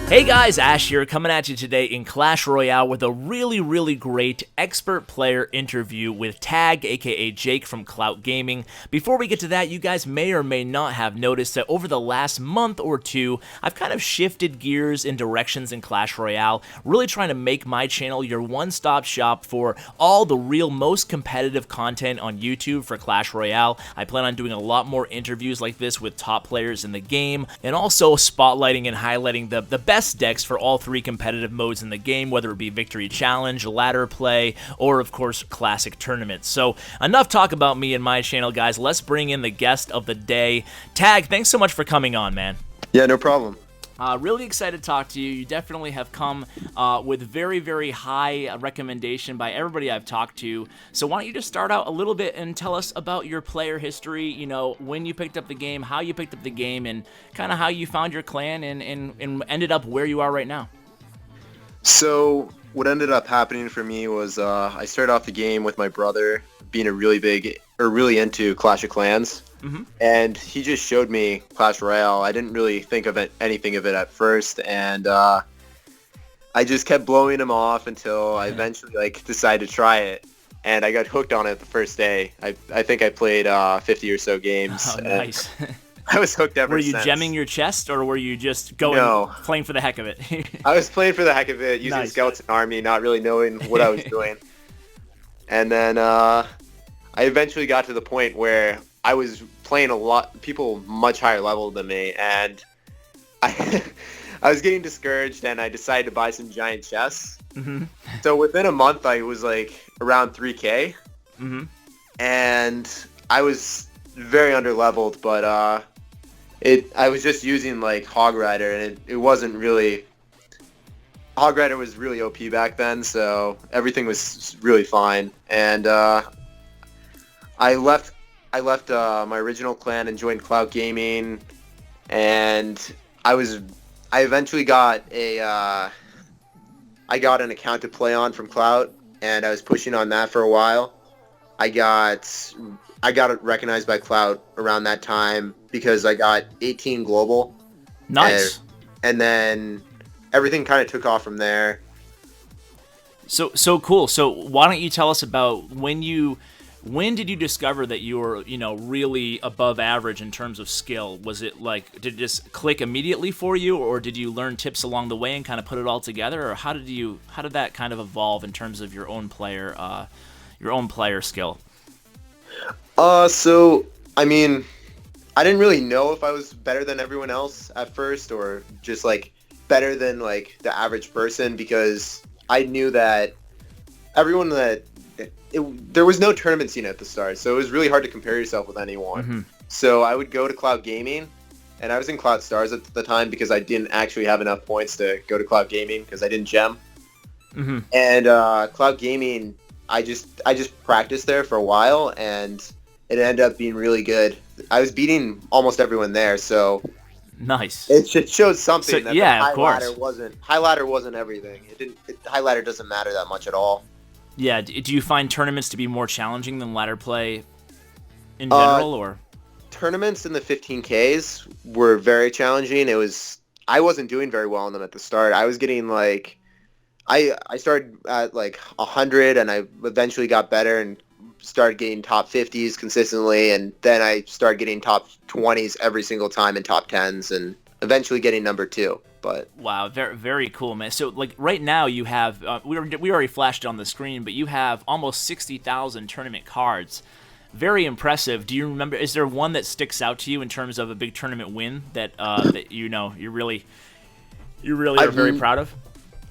Hey guys, Ash here, coming at you today in Clash Royale with a really great expert player interview with Tag, aka Jake from Clout Gaming. Before we get to that, you guys may or may not have noticed that over the last month or two, I've kind of shifted gears and directions in Clash Royale, really trying to make my channel your one-stop shop for all the real most competitive content on YouTube for Clash Royale. I plan on doing a lot more interviews like this with top players in the game, and also spotlighting and highlighting the best decks for all three competitive modes in the game, whether it be Victory Challenge, Ladder Play, or of course Classic Tournaments. So enough talk about me and my channel, guys. Let's bring in the guest of the day. Tag, thanks so much for coming on, man. Yeah, no problem. Really excited to talk to you. You definitely have come with very high recommendation by everybody I've talked to. So why don't you just start out a little bit and tell us about your player history, you know, when you picked up the game, how you picked up the game, and kind of how you found your clan and ended up where you are right now. So what ended up happening for me was I started off the game with my brother being really into Clash of Clans. Mm-hmm. And he just showed me Clash Royale. I didn't really think of anything of it at first, and I just kept blowing him off until I eventually decided to try it, and I got hooked on it the first day. I think I played 50 or so games. Oh, nice. I was hooked ever since. Were you gemming your chest, or were you just going playing for the heck of it? I was playing for the heck of it, using Nice. Scouts and Army, not really knowing what I was doing. And then I eventually got to the point where I was playing a lot people much higher level than me, and I was getting discouraged, and I decided to buy some giant chests. Mm-hmm. So within a month, I was around 3K, Mm-hmm. and I was very under-leveled, but I was just using Hog Rider, and it wasn't really. Hog Rider was really OP back then, so everything was really fine, and I left my original clan and joined Clout Gaming, and I eventually got an account to play on from Clout, and I was pushing on that for a while. I got recognized by Clout around that time because I got 18 global. Nice. And then everything kind of took off from there. So cool. So why don't you tell us about when did you discover that you were, really above average in terms of skill? Was it did it just click immediately for you, or did you learn tips along the way and kind of put it all together, or how did that kind of evolve in terms of your own player skill? So I mean, I didn't really know if I was better than everyone else at first, or just better than the average person, because I knew that everyone there was no tournament scene at the start, so it was really hard to compare yourself with anyone. Mm-hmm. So I would go to Clout Gaming, and I was in Clout Stars at the time because I didn't actually have enough points to go to Clout Gaming because I didn't gem. Mm-hmm. And Clout Gaming, I just practiced there for a while, and it ended up being really good. I was beating almost everyone there, so nice. it showed something. So, yeah, of course. High ladder wasn't everything. High ladder doesn't matter that much at all. Yeah, do you find tournaments to be more challenging than ladder play in general, or? Tournaments in the 15Ks were very challenging. I wasn't doing very well in them at the start. I was getting I started at 100, and I eventually got better and started getting top 50s consistently, and then I started getting top 20s every single time and top 10s, and eventually getting number 2. But wow, very cool, man. So right now you have we already flashed it on the screen, but you have almost 60,000 tournament cards. Very impressive. Do you remember? Is there one that sticks out to you in terms of a big tournament win that you really are very proud of?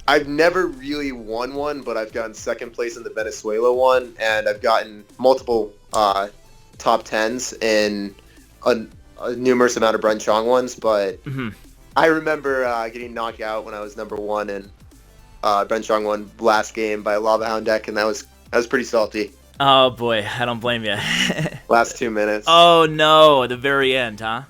I've never really won one, but I've gotten second place in the Venezuela one, and I've gotten multiple top 10s in a numerous amount of Brunchong ones, but. Mm-hmm. I remember getting knocked out when I was number 1 in Brunchong 1 last game by a Lava Hound deck, and that was pretty salty. Oh boy, I don't blame you. Last 2 minutes. Oh no, at the very end, huh?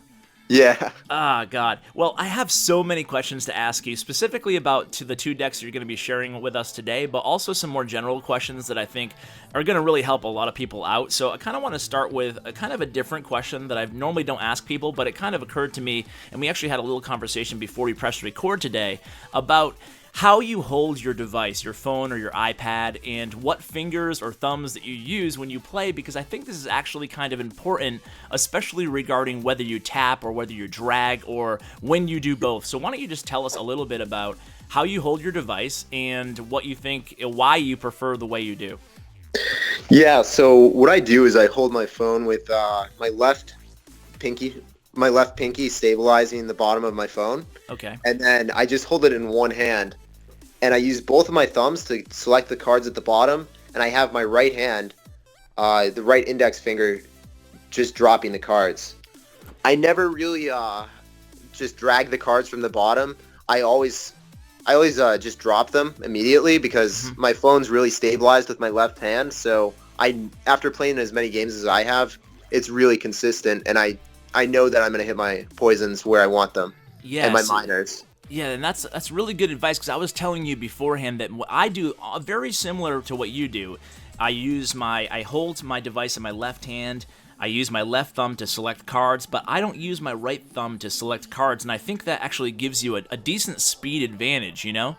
Yeah. Ah, God. Well, I have so many questions to ask you, specifically about to the two decks you're going to be sharing with us today, but also some more general questions that I think are going to really help a lot of people out. So I kind of want to start with a kind of a different question that I normally don't ask people, but it kind of occurred to me, and we actually had a little conversation before we pressed record today about how you hold your device, your phone or your iPad, and what fingers or thumbs that you use when you play, because I think this is actually kind of important, especially regarding whether you tap or whether you drag or when you do both. So why don't you just tell us a little bit about how you hold your device and what you think, why you prefer the way you do. Yeah, so what I do is I hold my phone with my left pinky stabilizing the bottom of my phone. Okay. And then I just hold it in one hand. And I use both of my thumbs to select the cards at the bottom, and I have my right hand, the right index finger, just dropping the cards. I never really just drag the cards from the bottom. I always just drop them immediately because my phone's really stabilized with my left hand. So after playing as many games as I have, it's really consistent, and I know that I'm going to hit my poisons where I want them, and my minors. Yeah, and that's really good advice, because I was telling you beforehand that what I do very similar to what you do. I hold my device in my left hand. I use my left thumb to select cards, but I don't use my right thumb to select cards, and I think that actually gives you a decent speed advantage, you know?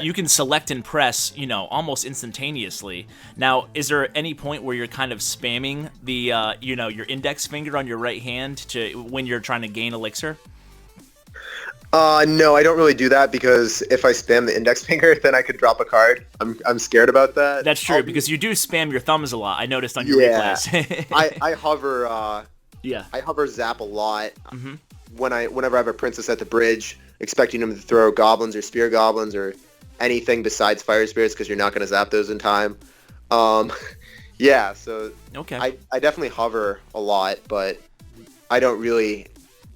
You can select and press, almost instantaneously. Now, is there any point where you're kind of spamming the, your index finger on your right hand when you're trying to gain elixir? No, I don't really do that, because if I spam the index finger, then I could drop a card. I'm scared about that. That's true, because you do spam your thumbs a lot. I noticed on your replays. I hover. I hover zap a lot. Whenever I have a princess at the bridge, expecting him to throw goblins or spear goblins or anything besides fire spirits, because you're not going to zap those in time. So okay. I definitely hover a lot, but I don't really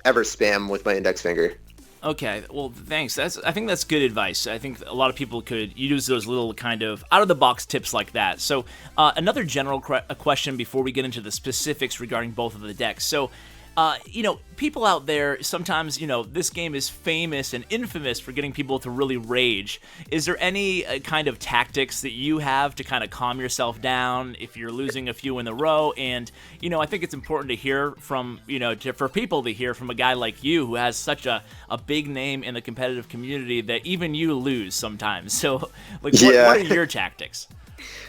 ever spam with my index finger. Okay, well, thanks. I think that's good advice. I think a lot of people could use those little kind of out-of-the-box tips like that. So another general question before we get into the specifics regarding both of the decks. So, people out there, sometimes, this game is famous and infamous for getting people to really rage. Is there any kind of tactics that you have to kind of calm yourself down if you're losing a few in a row? And, I think it's important to hear from, for people to hear from a guy like you who has such a big name in the competitive community that even you lose sometimes. So, what are your tactics?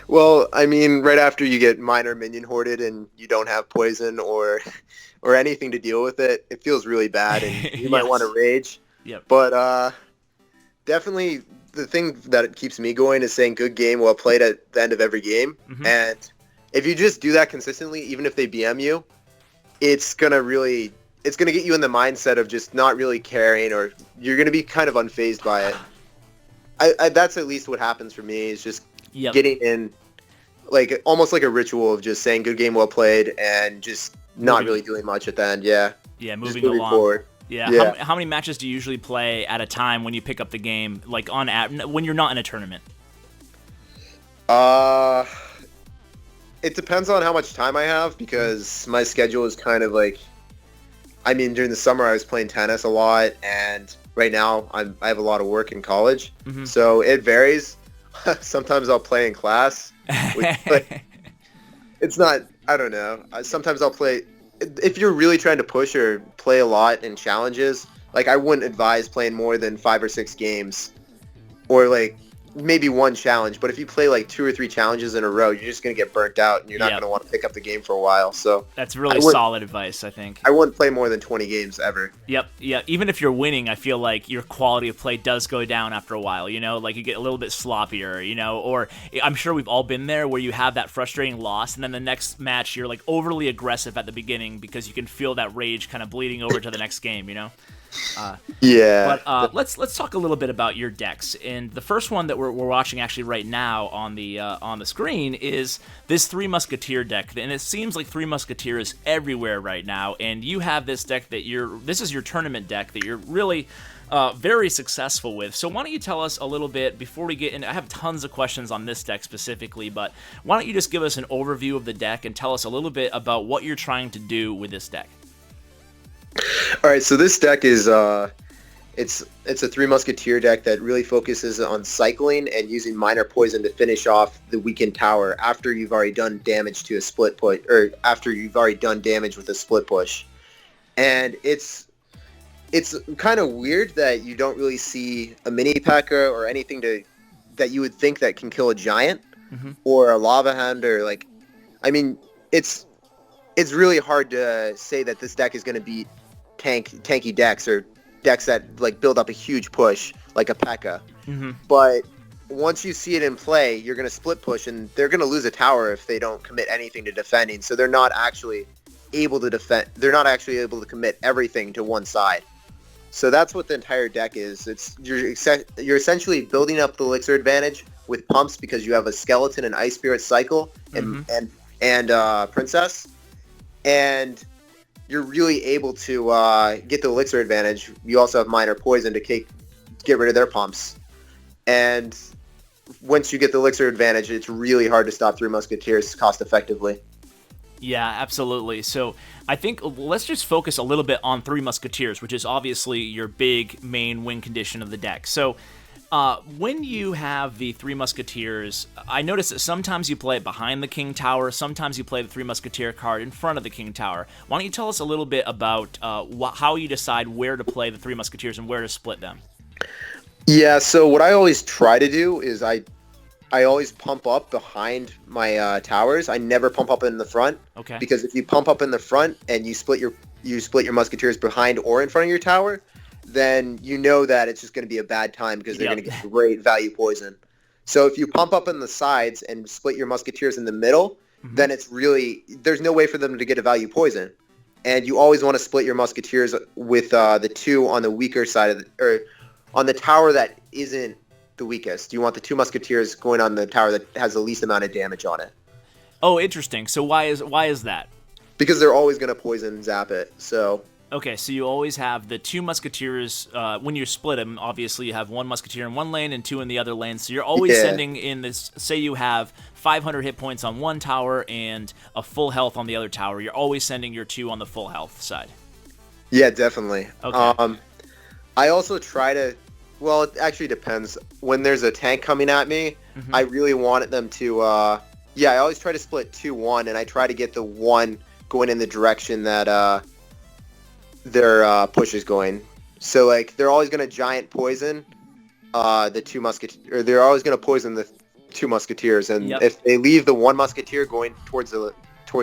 Well, I mean, right after you get minor minion hoarded and you don't have poison or anything to deal with it, it feels really bad, and you might want to rage. Yep. But definitely the thing that keeps me going is saying good game, well played at the end of every game. And if you just do that consistently, even if they BM you, it's gonna get you in the mindset of just not really caring, or you're gonna be kind of unfazed by it. That's at least what happens for me, is just getting in, like almost like a ritual of just saying good game, well played, and just not really doing much at the end. Moving along forward. How many matches do you usually play at a time when you pick up the game, like when you're not in a tournament? It depends on how much time I have, because my schedule is kind of like, I mean, during the summer I was playing tennis a lot, and right now I have a lot of work in college, so it varies. Sometimes I'll play in class, it's not, I don't know. Sometimes I'll play, if you're really trying to push or play a lot in challenges, like I wouldn't advise playing more than 5 or 6 games, or like maybe one challenge. But if you play like 2 or 3 challenges in a row, you're just going to get burnt out, and you're not going to want to pick up the game for a while. So that's really solid advice, I think. I wouldn't play more than 20 games ever. Yep. Even if you're winning, I feel like your quality of play does go down after a while, like you get a little bit sloppier, or I'm sure we've all been there where you have that frustrating loss, and then the next match you're like overly aggressive at the beginning because you can feel that rage kind of bleeding over to the next game, But let's talk a little bit about your decks. And the first one that we're watching actually right now on the screen is this 3 Musketeer deck. And it seems like 3 Musketeers everywhere right now. And you have this deck this is your tournament deck that you're really very successful with. So why don't you tell us a little bit before we get in? I have tons of questions on this deck specifically, but why don't you just give us an overview of the deck and tell us a little bit about what you're trying to do with this deck? All right, so this deck is it's a Three Musketeer deck that really focuses on cycling and using minor poison to finish off the weakened tower after you've already done damage to a split push, or after you've already done damage with a split push. And it's kind of weird that you don't really see a mini P.E.K.K.A. or anything that you would think that can kill a giant or a lava hound, or like, I mean, it's really hard to say that this deck is going to beat tanky decks or decks that like build up a huge push like a P.E.K.K.A. But once you see it in play, you're going to split push, and they're going to lose a tower if they don't commit anything to defending. So they're not actually able to defend. They're not actually able to commit everything to one side. So that's what the entire deck is. You're essentially building up the elixir advantage with pumps because you have a skeleton and ice spirit cycle and princess, and you're really able to get the elixir advantage. You also have minor poison to get rid of their pumps, and once you get the elixir advantage, it's really hard to stop Three Musketeers cost effectively. Yeah, absolutely. So I think let's just focus a little bit on Three Musketeers, which is obviously your big main win condition of the deck. So when you have the Three Musketeers, I notice that sometimes you play it behind the King Tower, sometimes you play the Three Musketeer card in front of the King Tower. Why don't you tell us a little bit about how you decide where to play the Three Musketeers and where to split them? Yeah, so what I always try to do is I always pump up behind my towers. I never pump up in the front. Okay. Because if you pump up in the front and you split your Musketeers behind or in front of your tower, then you know that it's just going to be a bad time because they're going to get great value poison. So if you pump up in the sides and split your Musketeers in the middle, then there's no way for them to get a value poison. And you always want to split your Musketeers with the two on the weaker side or on the tower that isn't the weakest. You want the Two Musketeers going on the tower that has the least amount of damage on it. Oh, interesting. So why is that? Because they're always going to poison zap it. So okay, so you always have the Two Musketeers. When you split them, obviously you have one Musketeer in one lane and two in the other lane. So you're always sending in this. Say you have 500 hit points on one tower and a full health on the other tower. You're always sending your two on the full health side. Yeah, definitely. Okay. I also try to. Well, it actually depends. When there's a tank coming at me, I really wanted them to. I always try to split 2-1, and I try to get the one going in the direction that their push is going. So like they're always going to giant poison the Two Musketeers, or they're always going to poison the Two Musketeers, and if they leave the one Musketeer going towards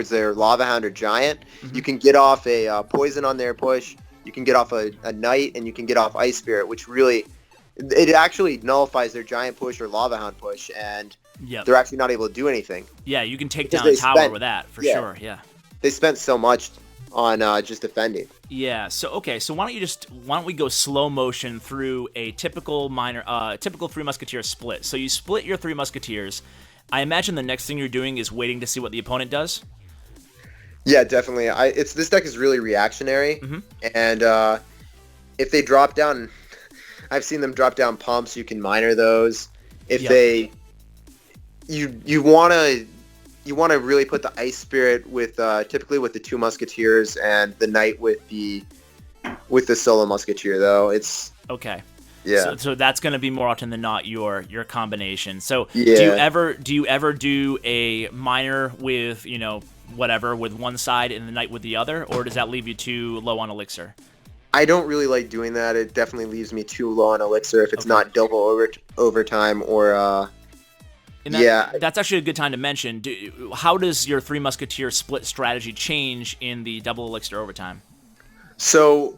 their Lava Hound or Giant, you can get off a poison on their push. You can get off a Knight, and you can get off Ice Spirit, which really it actually nullifies their Giant push or Lava Hound push, and they're actually not able to do anything. Yeah, you can take down a tower with that for sure. Yeah. They spent so much on just defending. Yeah. So okay. So why don't we go slow motion through a typical Three Musketeer split? So you split your Three Musketeers. I imagine the next thing you're doing is waiting to see what the opponent does. Yeah, definitely. This deck is really reactionary, and if they drop down, I've seen them drop down pumps. You can minor those. If you want to really put the Ice Spirit with typically with the Two Musketeers and the Knight with the solo Musketeer though. It's okay. Yeah. So that's going to be more often than not your combination. So do you ever do a minor with with one side and the Knight with the other, or does that leave you too low on elixir? I don't really like doing that. It definitely leaves me too low on elixir if it's not double overtime or. That's actually a good time to mention. How does your Three Musketeer split strategy change in the double elixir overtime? So,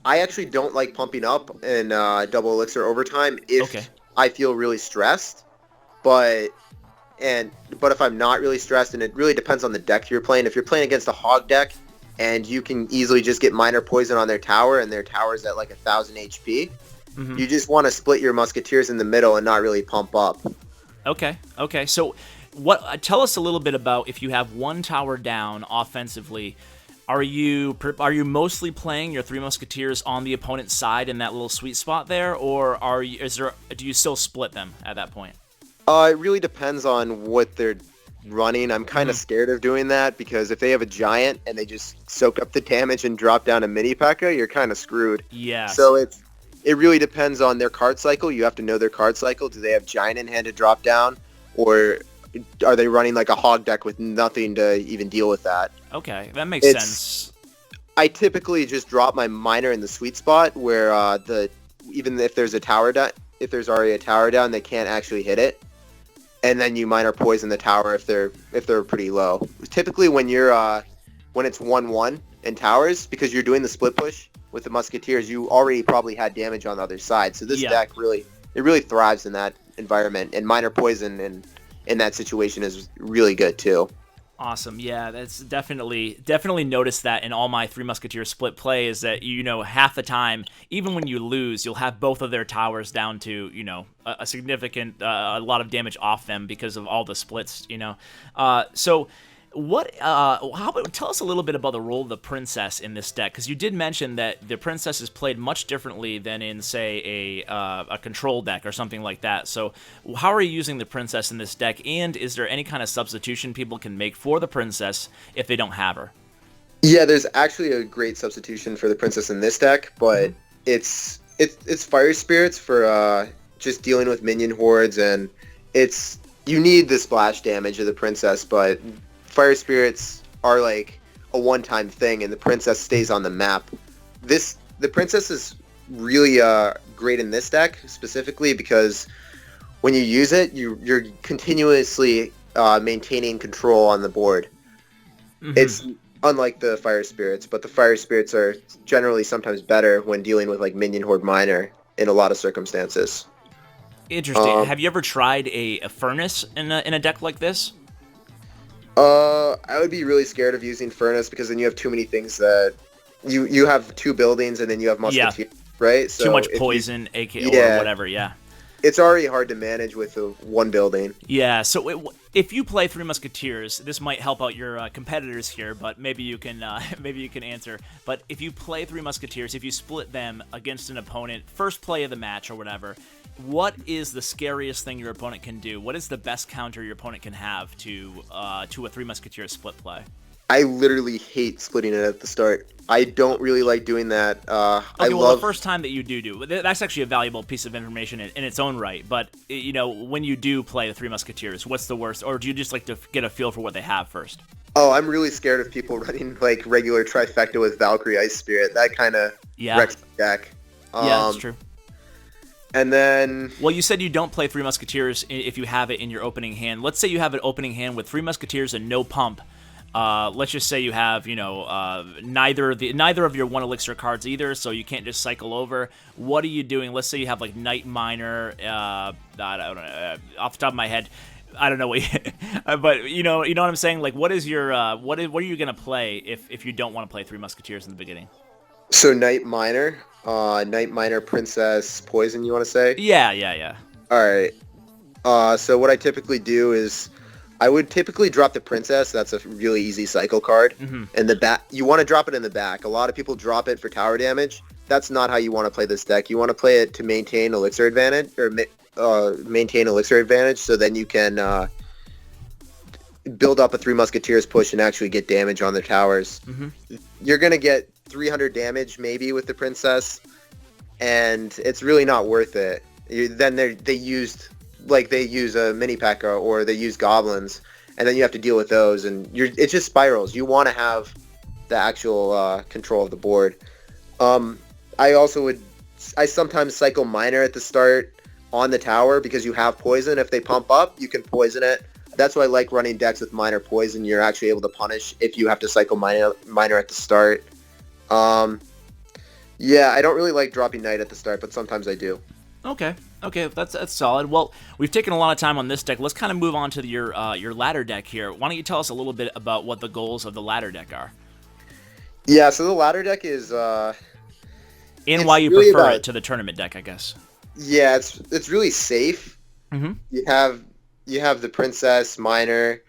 I actually don't like pumping up in double elixir overtime if I feel really stressed. But if I'm not really stressed, and it really depends on the deck you're playing. If you're playing against a hog deck, and you can easily just get minor poison on their tower, and their tower's at like 1,000 HP, you just want to split your Musketeers in the middle and not really pump up. Okay. So, tell us a little bit about if you have one tower down offensively. Are you mostly playing your Three Musketeers on the opponent's side in that little sweet spot there, or do you still split them at that point? It really depends on what running, I'm kind of scared of doing that, because if they have a giant and they just soak up the damage and drop down a mini P.E.K.K.A, you're kind of screwed. Yes. So it really depends on their card cycle. You have to know their card cycle. Do they have giant in hand to drop down, or are they running like a hog deck with nothing to even deal with that? Okay, that makes sense. I typically just drop my miner in the sweet spot where even if there's if there's already a tower down, they can't actually hit it, and then you miner poison the tower if they're pretty low. Typically, when it's 1-1 in towers, because you're doing the split push with the Musketeers, you already probably had damage on the other side. So this deck really thrives in that environment, and miner poison in that situation is really good too. Awesome. Yeah, that's definitely noticed that in all my Three Musketeers split play, is that, half the time, even when you lose, you'll have both of their towers down to, a significant, a lot of damage off them because of all the splits, So what, how about, tell us a little bit about the role of the princess in this deck, because you did mention that the princess is played much differently than in, say, a control deck or something like that. So how are you using the princess in this deck, and is there any kind of substitution people can make for the princess if they don't have her? Yeah, there's actually a great substitution for the princess in this deck, but it's fire spirits for just dealing with minion hordes, and you need the splash damage of the princess, but fire spirits are like a one-time thing, and the princess stays on the map. The princess is really great in this deck specifically because when you use it, you're continuously maintaining control on the board. It's unlike the fire spirits, but the fire spirits are generally sometimes better when dealing with like minion horde miner in a lot of circumstances. Interesting. Have you ever tried a furnace in a deck like this? I would be really scared of using Furnace, because then you have too many things that you have two buildings, and then you have Musketeer, right? So too much poison, or whatever, It's already hard to manage with one building. Yeah, so if you play Three Musketeers, this might help out your competitors here, but maybe you can answer. But if you play Three Musketeers, if you split them against an opponent, first play of the match or whatever, what is the scariest thing your opponent can do? What is the best counter your opponent can have to a Three Musketeers split play? I literally hate splitting it at the start. I don't really like doing that. The first time that you do, that's actually a valuable piece of information in its own right. But, when you do play the Three Musketeers, what's the worst? Or do you just like to get a feel for what they have first? Oh, I'm really scared of people running like regular trifecta with Valkyrie Ice Spirit. That kind of wrecks the deck. Yeah, that's true. And then... Well, you said you don't play Three Musketeers if you have it in your opening hand. Let's say you have an opening hand with Three Musketeers and no pump. Let's just say you have, neither of your one elixir cards either, so you can't just cycle over. What are you doing? Let's say you have like Night Miner. I don't know, off the top of my head, I don't know what, but you know what I'm saying. Like, what is your what are you gonna play if you don't want to play Three Musketeers in the beginning? So Night Miner, Princess, Poison. You want to say? Yeah. All right. So what I typically do is, I would typically drop the Princess. That's a really easy cycle card. In the back, you want to drop it in the back. A lot of people drop it for tower damage. That's not how you want to play this deck. You want to play it to maintain elixir advantage, or maintain elixir advantage, so then you can build up a Three Musketeers push and actually get damage on their towers. You're gonna get 300 damage maybe with the Princess, and it's really not worth it. Then they use a mini P.E.K.K.A or they use goblins, and then you have to deal with those, and it just spirals. You want to have the actual control of the board. I sometimes cycle Miner at the start on the tower because you have poison. If they pump up, you can poison it. That's why I like running decks with Miner poison. You're actually able to punish if you have to cycle Miner at the start. Yeah, I don't really like dropping Knight at the start, but sometimes I do. Okay, that's solid. Well, we've taken a lot of time on this deck. Let's kind of move on to your ladder deck here. Why don't you tell us a little bit about what the goals of the ladder deck are? Yeah, so the ladder deck is... and why you really prefer it to the tournament deck, I guess. Yeah, it's really safe. You have the Princess, Miner,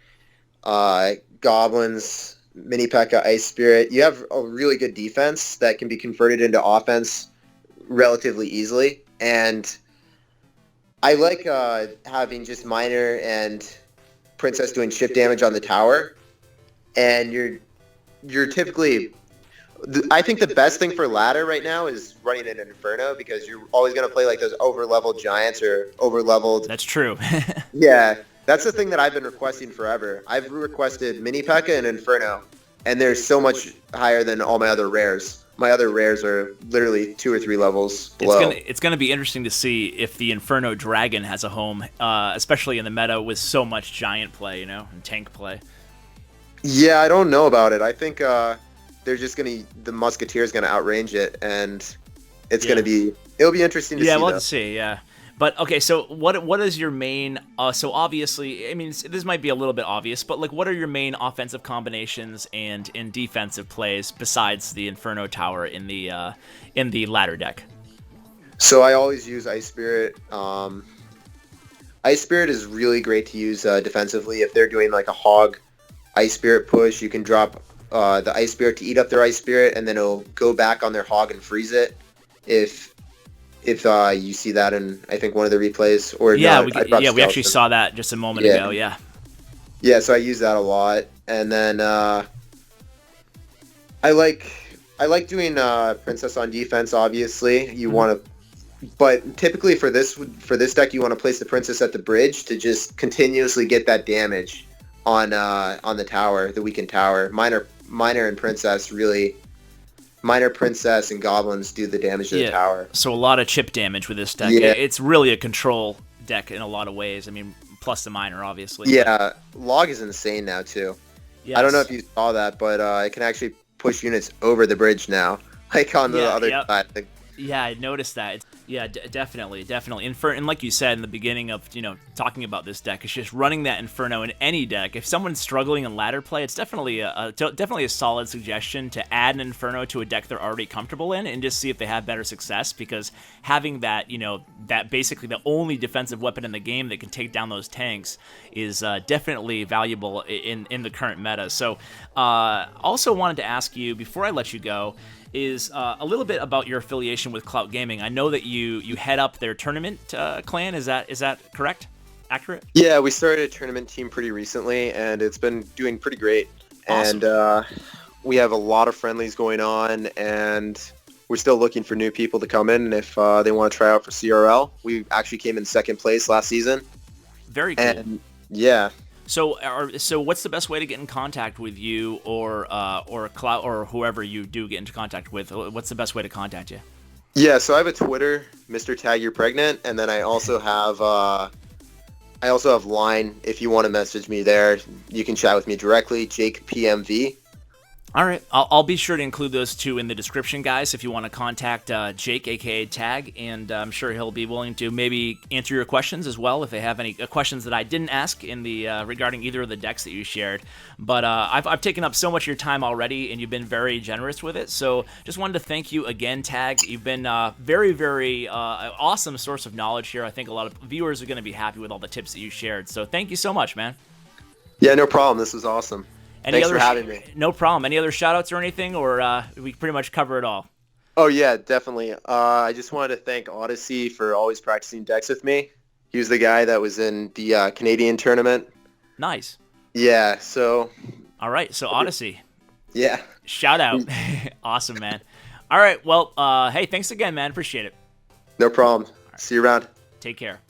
Goblins, Mini P.E.K.K.A, Ice Spirit. You have a really good defense that can be converted into offense relatively easily. And I like having just Miner and Princess doing chip damage on the tower, and you're typically. I think the best thing for ladder right now is running an Inferno, because you're always going to play like those over-leveled giants or over-leveled. That's true. Yeah, that's the thing that I've been requesting forever. I've requested Mini P.E.K.K.A and Inferno, and they're so much higher than all my other rares. My other rares are literally 2 or 3 levels below. It's gonna be interesting to see if the Inferno Dragon has a home, especially in the meta with so much giant play, and tank play. Yeah, I don't know about it. I think they're just the Musketeer's gonna outrange it, and it's it'll be interesting to see. Yeah, we'll have to see. Yeah, but okay. So what is your main? So obviously, I mean, this might be a little bit obvious, but like, what are your main offensive combinations and in defensive plays besides the Inferno Tower in the ladder deck? So I always use Ice Spirit. Ice Spirit is really great to use defensively. If they're doing like a hog Ice Spirit push, you can drop the Ice Spirit to eat up their Ice Spirit, and then it'll go back on their hog and freeze it. If you see that in, I think, one of the replays, or yeah, not, we actually saw that just a moment ago. Yeah. Yeah, so I use that a lot, and then I like doing Princess on defense. Obviously, you want to, but typically for this deck, you want to place the Princess at the bridge to just continuously get that damage on the tower, the weakened tower. Minor and Princess really. Minor Princess and Goblins do the damage to the tower. So a lot of chip damage with this deck. Yeah. It's really a control deck in a lot of ways. I mean, plus the minor, obviously. Yeah, Log is insane now, too. Yes. I don't know if you saw that, but it can actually push units over the bridge now, like on the other side. Yeah, I noticed that. Definitely. And like you said in the beginning of talking about this deck, it's just running that Inferno in any deck. If someone's struggling in ladder play, it's definitely a solid suggestion to add an Inferno to a deck they're already comfortable in and just see if they have better success. Because having that that basically the only defensive weapon in the game that can take down those tanks is definitely valuable in the current meta. So also wanted to ask you before I let you go is a little bit about your affiliation with Clout Gaming. I know that you head up their tournament clan. Is that correct? Accurate? Yeah, we started a tournament team pretty recently, and it's been doing pretty great. Awesome. And we have a lot of friendlies going on, and we're still looking for new people to come in if they want to try out for CRL. We actually came in 2nd place last season. Very cool. And yeah. So what's the best way to get in contact with you or Clout or whoever you do get into contact with? What's the best way to contact you? Yeah, so I have a Twitter, Mr. Tag You're Pregnant, and then I also have Line. If you want to message me there, you can chat with me directly, Jake PMV. All right, I'll be sure to include those two in the description, guys, if you want to contact Jake, aka Tag, and I'm sure he'll be willing to maybe answer your questions as well if they have any questions that I didn't ask in the regarding either of the decks that you shared. But I've taken up so much of your time already, and you've been very generous with it. So just wanted to thank you again, Tag. You've been very, very awesome source of knowledge here. I think a lot of viewers are going to be happy with all the tips that you shared. So thank you so much, man. Yeah, no problem. This was awesome. Thanks for having me. No problem. Any other shout-outs or anything, or we pretty much cover it all? Oh, yeah, definitely. I just wanted to thank Odyssey for always practicing decks with me. He was the guy that was in the Canadian tournament. Nice. Yeah, so... All right, so Odyssey. Yeah. Shout out. Awesome, man. All right, well, hey, thanks again, man. Appreciate it. No problem. Right. See you around. Take care.